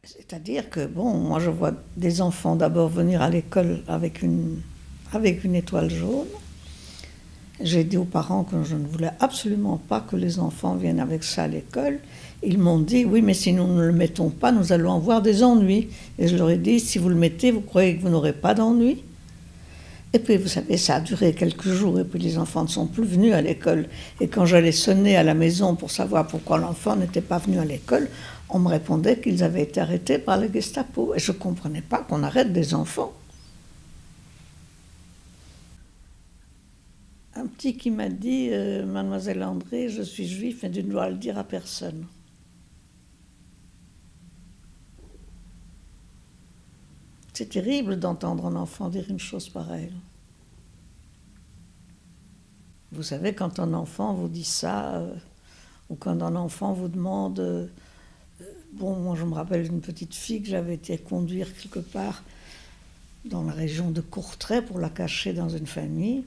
C'est-à-dire que, bon, moi je vois des enfants d'abord venir à l'école avec une étoile jaune. J'ai dit aux parents que je ne voulais absolument pas que les enfants viennent avec ça à l'école. Ils m'ont dit, oui, mais si nous ne le mettons pas, nous allons avoir des ennuis. Et je leur ai dit, si vous le mettez, vous croyez que vous n'aurez pas d'ennuis? Et puis, vous savez, ça a duré quelques jours, et puis les enfants ne sont plus venus à l'école. Et quand j'allais sonner à la maison pour savoir pourquoi l'enfant n'était pas venu à l'école, on me répondait qu'ils avaient été arrêtés par la Gestapo. Et je ne comprenais pas qu'on arrête des enfants. Un petit qui m'a dit, Mademoiselle André, je suis juif et tu ne dois le dire à personne. C'est terrible d'entendre un enfant dire une chose pareille. Vous savez, quand un enfant vous dit ça, ou quand un enfant vous demande... bon, moi je me rappelle d'une petite fille que j'avais été conduire quelque part dans la région de Courtrai pour la cacher dans une famille.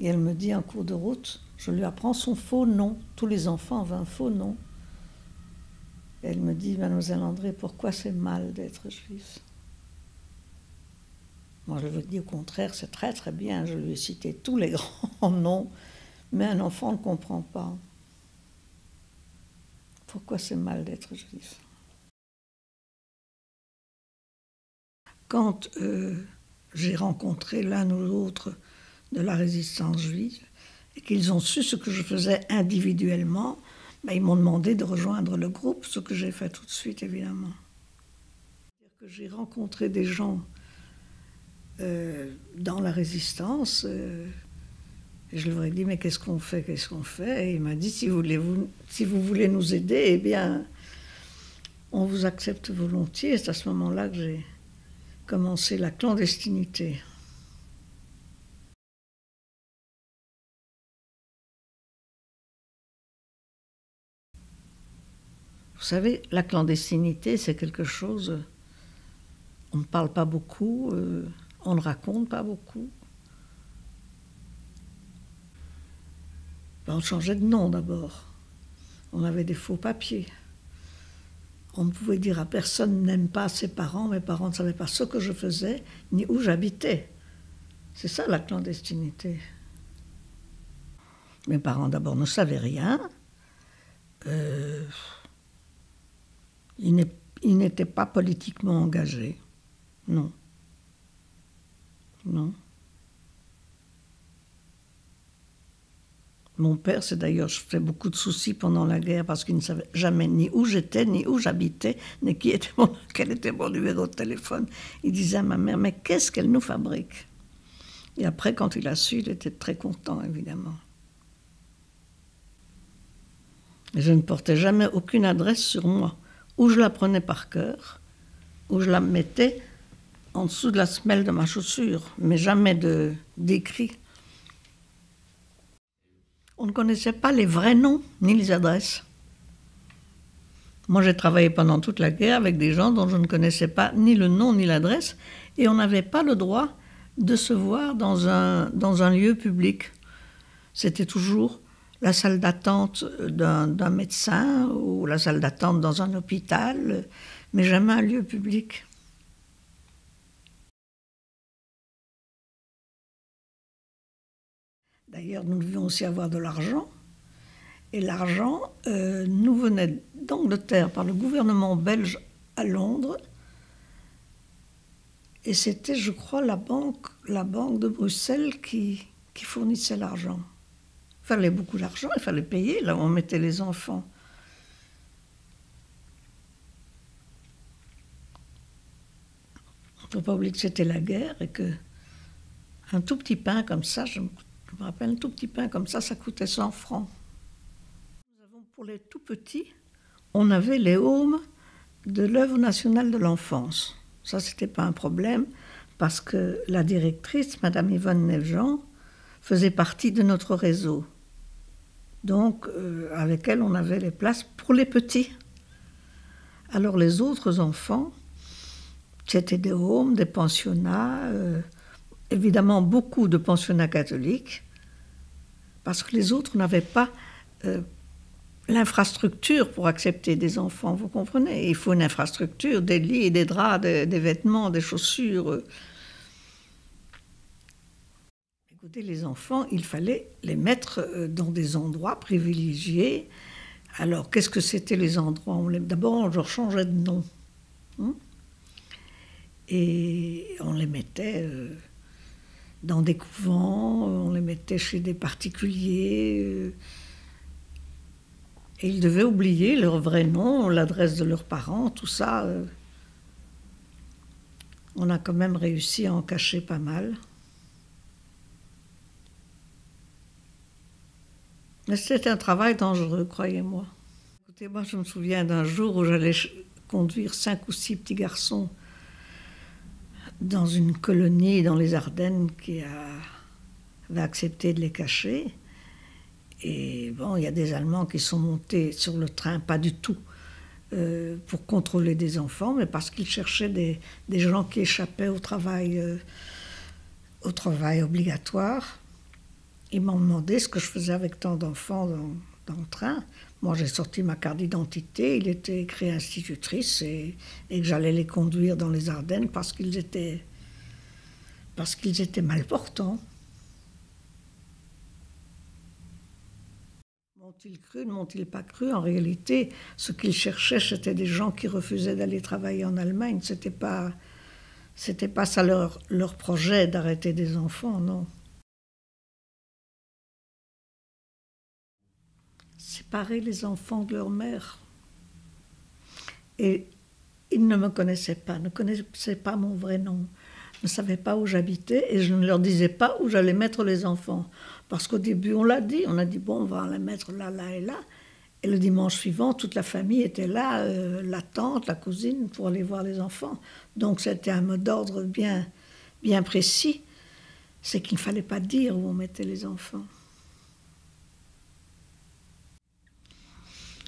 Et elle me dit en cours de route, je lui apprends son faux nom. Tous les enfants avaient un faux nom. Et elle me dit, Mademoiselle André, pourquoi c'est mal d'être juif? Moi, je lui dis au contraire, c'est très très bien. Je lui ai cité tous les grands noms, mais un enfant ne comprend pas. Pourquoi c'est mal d'être juif? Quand j'ai rencontré l'un ou l'autre de la résistance juive et qu'ils ont su ce que je faisais individuellement, ben, ils m'ont demandé de rejoindre le groupe, ce que j'ai fait tout de suite, évidemment. J'ai rencontré des gens dans la résistance. Et je leur ai dit, mais qu'est-ce qu'on fait, qu'est-ce qu'on fait? Et il m'a dit, si vous voulez nous aider, eh bien, on vous accepte volontiers. C'est à ce moment-là que j'ai commencé la clandestinité. Vous savez, la clandestinité, c'est quelque chose... On ne parle pas beaucoup, on ne raconte pas beaucoup. On changeait de nom d'abord. On avait des faux papiers. On ne pouvait dire à personne n'aime pas ses parents. Mes parents ne savaient pas ce que je faisais, ni où j'habitais. C'est ça la clandestinité. Mes parents d'abord ne savaient rien. Ils n'étaient pas politiquement engagés. Non. Non. Mon père, c'est d'ailleurs, je fais beaucoup de soucis pendant la guerre parce qu'il ne savait jamais ni où j'étais, ni où j'habitais, ni quel était mon numéro de téléphone. Il disait à ma mère, mais qu'est-ce qu'elle nous fabrique? Et après, quand il a su, il était très content, évidemment. Et je ne portais jamais aucune adresse sur moi. Ou je la prenais par cœur, ou je la mettais en dessous de la semelle de ma chaussure, mais jamais d'écrit. On ne connaissait pas les vrais noms ni les adresses. Moi, j'ai travaillé pendant toute la guerre avec des gens dont je ne connaissais pas ni le nom ni l'adresse, et on n'avait pas le droit de se voir dans un lieu public. C'était toujours la salle d'attente d'un médecin ou la salle d'attente dans un hôpital, mais jamais un lieu public. D'ailleurs, nous devions aussi avoir de l'argent. Et l'argent nous venait d'Angleterre par le gouvernement belge à Londres. Et c'était, je crois, la banque de Bruxelles qui fournissait l'argent. Il fallait beaucoup d'argent, il fallait payer là où on mettait les enfants. Il ne faut pas oublier que c'était la guerre et qu'un tout petit pain comme ça, je me rappelle, un tout petit pain comme ça coûtait 100 francs. Pour les tout petits, on avait les mômes de l'œuvre nationale de l'enfance. Ça, c'était pas un problème, parce que la directrice, Madame Yvonne Nevejean, faisait partie de notre réseau. Donc, avec elle, on avait les places pour les petits. Alors, les autres enfants, c'était des mômes, des pensionnats, évidemment beaucoup de pensionnats catholiques, parce que les autres n'avaient pas l'infrastructure pour accepter des enfants, vous comprenez? Il faut une infrastructure, des lits, des draps, des vêtements, des chaussures. Écoutez, les enfants, il fallait les mettre dans des endroits privilégiés. Alors, qu'est-ce que c'était les endroits? D'abord, on leur changeait de nom. Hein? Et on les mettait dans des couvents, on les mettait chez des particuliers. Et ils devaient oublier leur vrai nom, l'adresse de leurs parents, tout ça. On a quand même réussi à en cacher pas mal. Mais c'était un travail dangereux, croyez-moi. Écoutez, moi, je me souviens d'un jour où j'allais conduire 5 ou 6 petits garçons dans une colonie dans les Ardennes qui avait accepté de les cacher. Et bon, il y a des Allemands qui sont montés sur le train, pas du tout pour contrôler des enfants, mais parce qu'ils cherchaient des gens qui échappaient au travail obligatoire. Ils m'ont demandé ce que je faisais avec tant d'enfants dans le train. Moi, j'ai sorti ma carte d'identité, il était écrit institutrice et que j'allais les conduire dans les Ardennes parce qu'ils étaient mal portants. M'ont-ils cru, ne m'ont-ils pas cru? En réalité, ce qu'ils cherchaient, c'était des gens qui refusaient d'aller travailler en Allemagne. C'était pas ça leur projet d'arrêter des enfants, non. Séparer les enfants de leur mère. Et ils ne me connaissaient pas, ne connaissaient pas mon vrai nom, ne savaient pas où j'habitais et je ne leur disais pas où j'allais mettre les enfants. Parce qu'au début, on a dit, bon, on va les mettre là, là et là. Et le dimanche suivant, toute la famille était là, la tante, la cousine, pour aller voir les enfants. Donc c'était un mot d'ordre bien précis. C'est qu'il ne fallait pas dire où on mettait les enfants.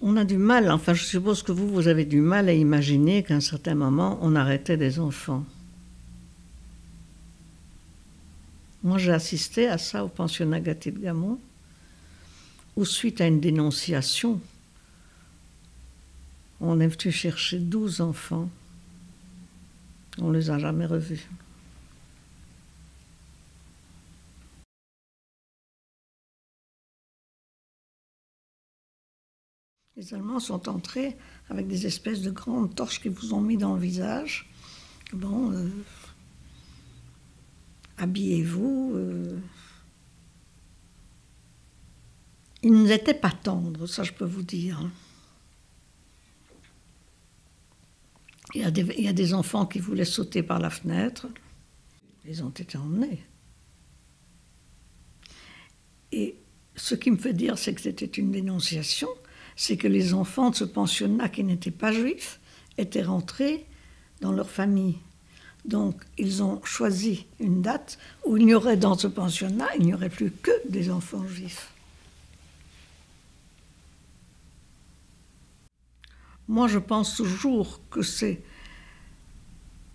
On a du mal, enfin je suppose que vous avez du mal à imaginer qu'à un certain moment, on arrêtait des enfants. Moi, j'ai assisté à ça au pensionnat Gâté de Gamon, où suite à une dénonciation, on est venu chercher 12 enfants. On ne les a jamais revus. Les Allemands sont entrés avec des espèces de grandes torches qu'ils vous ont mis dans le visage. Bon, habillez-vous. Ils n'étaient pas tendres, ça je peux vous dire. Il y a des enfants qui voulaient sauter par la fenêtre. Ils ont été emmenés. Et ce qui me fait dire, c'est que c'était une dénonciation, c'est que les enfants de ce pensionnat qui n'étaient pas juifs étaient rentrés dans leur famille. Donc, ils ont choisi une date où il n'y aurait dans ce pensionnat, il n'y aurait plus que des enfants juifs. Moi, je pense toujours que c'est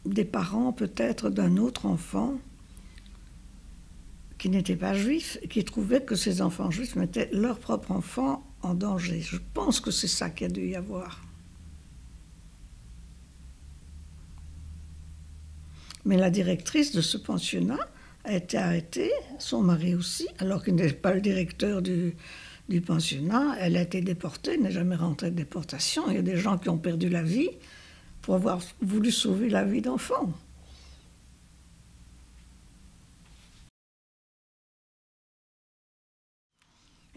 des parents, peut-être, d'un autre enfant qui n'était pas juif et qui trouvaient que ces enfants juifs mettaient leur propre enfant en danger. Je pense que c'est ça qu'il y a dû y avoir. Mais la directrice de ce pensionnat a été arrêtée, son mari aussi, alors qu'il n'était pas le directeur du pensionnat. Elle a été déportée, n'est jamais rentrée de déportation. Il y a des gens qui ont perdu la vie pour avoir voulu sauver la vie d'enfants.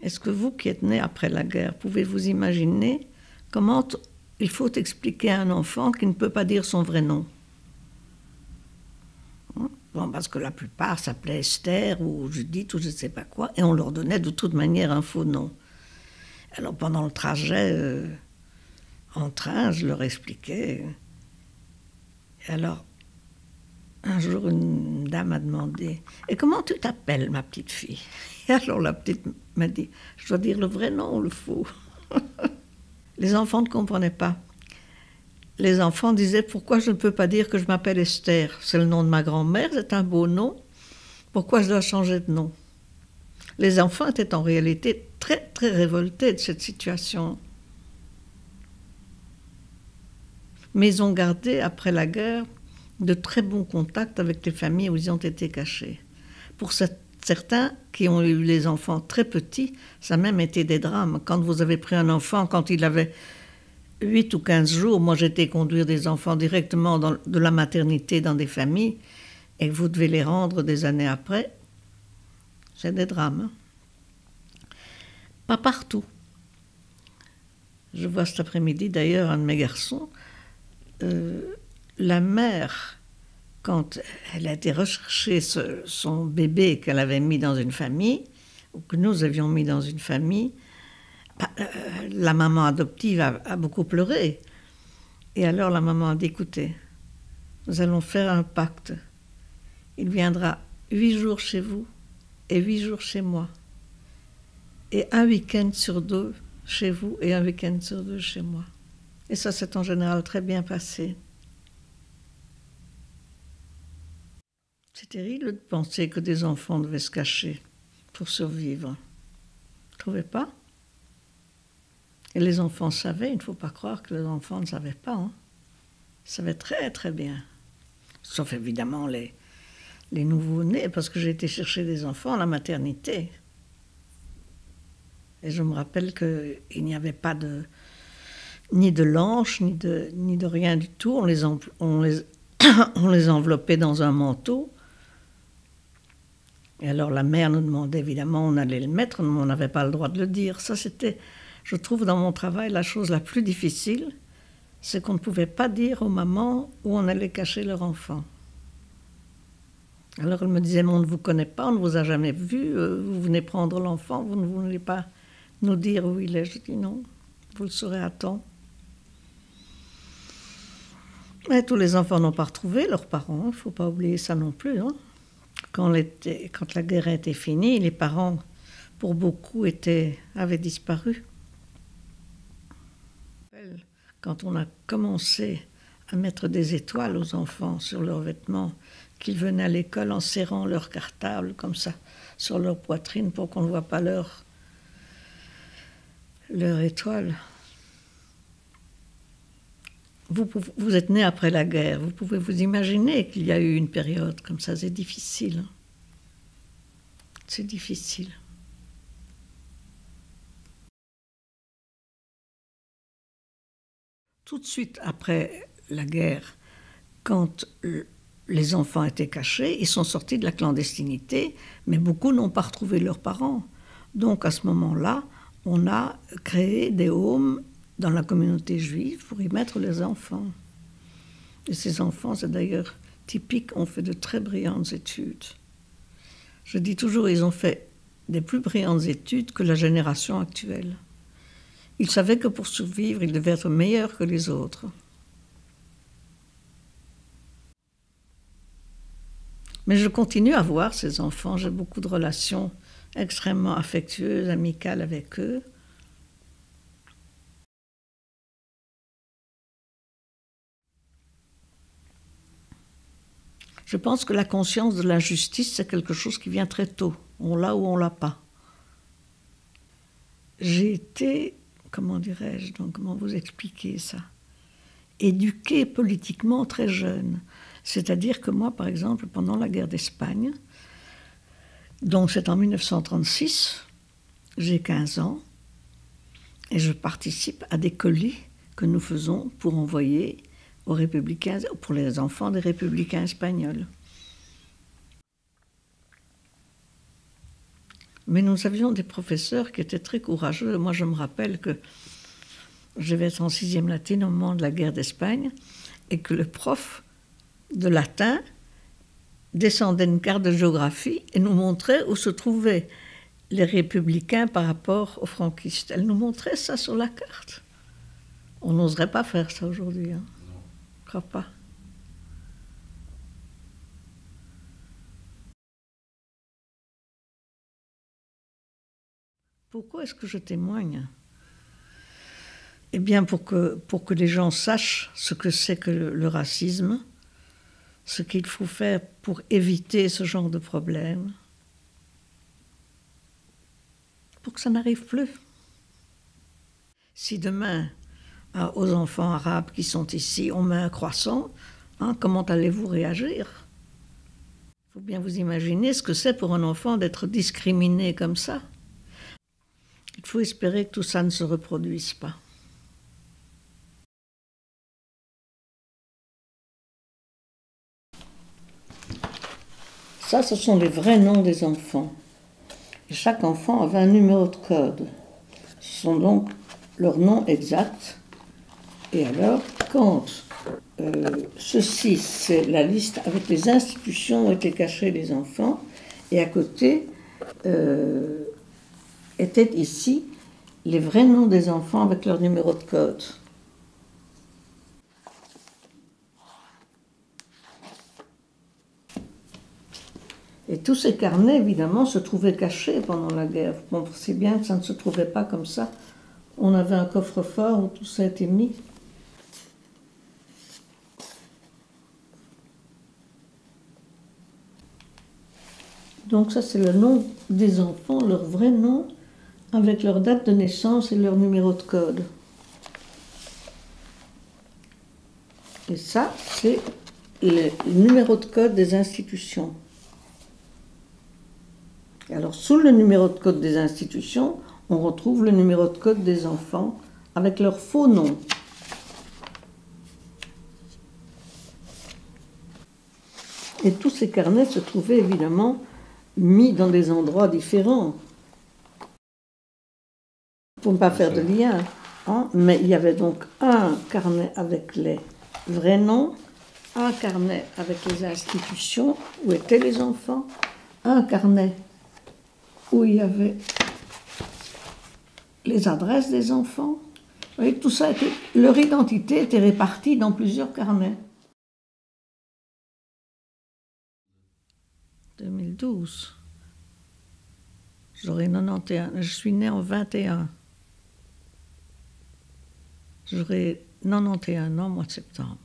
Est-ce que vous, qui êtes né après la guerre, pouvez-vous imaginer comment il faut expliquer à un enfant qui ne peut pas dire son vrai nom? Bon, parce que la plupart s'appelaient Esther ou Judith ou je ne sais pas quoi, et on leur donnait de toute manière un faux nom. Alors pendant le trajet en train, je leur expliquais. Et alors, un jour, une dame a demandé « Et comment tu t'appelles, ma petite fille ?» Et alors la petite m'a dit « Je dois dire le vrai nom ou le faux ?» Les enfants ne comprenaient pas. Les enfants disaient « Pourquoi je ne peux pas dire que je m'appelle Esther? C'est le nom de ma grand-mère, c'est un beau nom. Pourquoi je dois changer de nom ?» Les enfants étaient en réalité très, très révoltés de cette situation. Mais ils ont gardé, après la guerre, de très bons contacts avec les familles où ils ont été cachés. Pour certains qui ont eu les enfants très petits, ça a même été des drames. Quand vous avez pris un enfant, quand il avait 8 ou 15 jours, moi j'étais conduire des enfants directement de la maternité dans des familles, et que vous devez les rendre des années après, c'est des drames. Hein. Pas partout. Je vois cet après-midi d'ailleurs un de mes garçons, la mère, quand elle a été rechercher son bébé qu'elle avait mis dans une famille, ou que nous avions mis dans une famille, la maman adoptive a beaucoup pleuré. Et alors la maman a dit, écoutez, nous allons faire un pacte. Il viendra 8 jours chez vous et 8 jours chez moi. Et un week-end sur 2 chez vous et un week-end sur 2 chez moi. Et ça s'est en général très bien passé. C'est terrible de penser que des enfants devaient se cacher pour survivre. Vous ne trouvez pas? Et les enfants savaient, il ne faut pas croire que les enfants ne savaient pas. Hein. Ils savaient très très bien. Sauf évidemment les nouveau-nés, parce que j'ai été chercher des enfants à la maternité. Et je me rappelle qu'il n'y avait pas ni de lanche, ni de rien du tout. On les enveloppait dans un manteau. Et alors la mère nous demandait, évidemment, on allait le mettre, mais on n'avait pas le droit de le dire. Ça, c'était, je trouve, dans mon travail, la chose la plus difficile, c'est qu'on ne pouvait pas dire aux mamans où on allait cacher leur enfant. Alors elle me disait, mais on ne vous connaît pas, on ne vous a jamais vu, vous venez prendre l'enfant, vous ne voulez pas nous dire où il est. Je dis non, vous le saurez à temps. Mais tous les enfants n'ont pas retrouvé leurs parents, il ne faut pas oublier ça non plus. Hein. Quand la guerre était finie, les parents, pour beaucoup, avaient disparu. Quand on a commencé à mettre des étoiles aux enfants sur leurs vêtements, qu'ils venaient à l'école en serrant leur cartable comme ça sur leur poitrine pour qu'on ne voit pas leur étoile. Vous êtes né après la guerre, vous pouvez vous imaginer qu'il y a eu une période comme ça, c'est difficile. Hein. C'est difficile. Tout de suite après la guerre, quand les enfants étaient cachés, ils sont sortis de la clandestinité, mais beaucoup n'ont pas retrouvé leurs parents. Donc à ce moment-là, on a créé des homes dans la communauté juive pour y mettre les enfants. Et ces enfants, c'est d'ailleurs typique, ont fait de très brillantes études. Je dis toujours, ils ont fait des plus brillantes études que la génération actuelle. Ils savaient que pour survivre, ils devaient être meilleurs que les autres. Mais je continue à voir ces enfants, j'ai beaucoup de relations extrêmement affectueuses, amicales avec eux. Je pense que la conscience de l'injustice, c'est quelque chose qui vient très tôt. On l'a ou on l'a pas. J'ai été, comment dirais-je, donc comment vous expliquer ça, éduquée politiquement très jeune. C'est-à-dire que moi, par exemple, pendant la guerre d'Espagne, donc c'est en 1936, j'ai 15 ans, et je participe à des colis que nous faisons pour envoyer aux républicains, pour les enfants des républicains espagnols. Mais nous avions des professeurs qui étaient très courageux. Moi, je me rappelle que je vais être en 6e latine au moment de la guerre d'Espagne et que le prof de latin descendait une carte de géographie et nous montrait où se trouvaient les républicains par rapport aux franquistes. Elle nous montrait ça sur la carte. On n'oserait pas faire ça aujourd'hui. Hein. Je crois pas. Pourquoi est-ce que je témoigne ? Eh bien, pour que les gens sachent ce que c'est que le racisme, ce qu'il faut faire pour éviter ce genre de problème. pour que ça n'arrive plus. Si demain, aux enfants arabes qui sont ici, on met un croissant, hein, comment allez-vous réagir? Il faut bien vous imaginer ce que c'est pour un enfant d'être discriminé comme ça. Il faut espérer que tout ça ne se reproduise pas. Ça, ce sont les vrais noms des enfants. Et chaque enfant avait un numéro de code. Ce sont donc leurs noms exacts. Et alors, quand ceci, c'est la liste avec les institutions où étaient cachés les enfants, et à côté étaient ici les vrais noms des enfants avec leur numéro de code. Et tous ces carnets, évidemment, se trouvaient cachés pendant la guerre. Bon, c'est bien que ça ne se trouvait pas comme ça. On avait un coffre-fort où tout ça a été mis. Donc ça, c'est le nom des enfants, leur vrai nom, avec leur date de naissance et leur numéro de code. Et ça, c'est le numéro de code des institutions. Et alors, sous le numéro de code des institutions, on retrouve le numéro de code des enfants avec leur faux nom. Et tous ces carnets se trouvaient évidemment mis dans des endroits différents, pour ne pas faire de lien. Hein? Mais il y avait donc un carnet avec les vrais noms, un carnet avec les institutions où étaient les enfants, un carnet où il y avait les adresses des enfants. Vous voyez, tout ça leur identité était répartie dans plusieurs carnets. 2012. J'aurai 91. Je suis née en 21. J'aurai 91 ans au mois de septembre.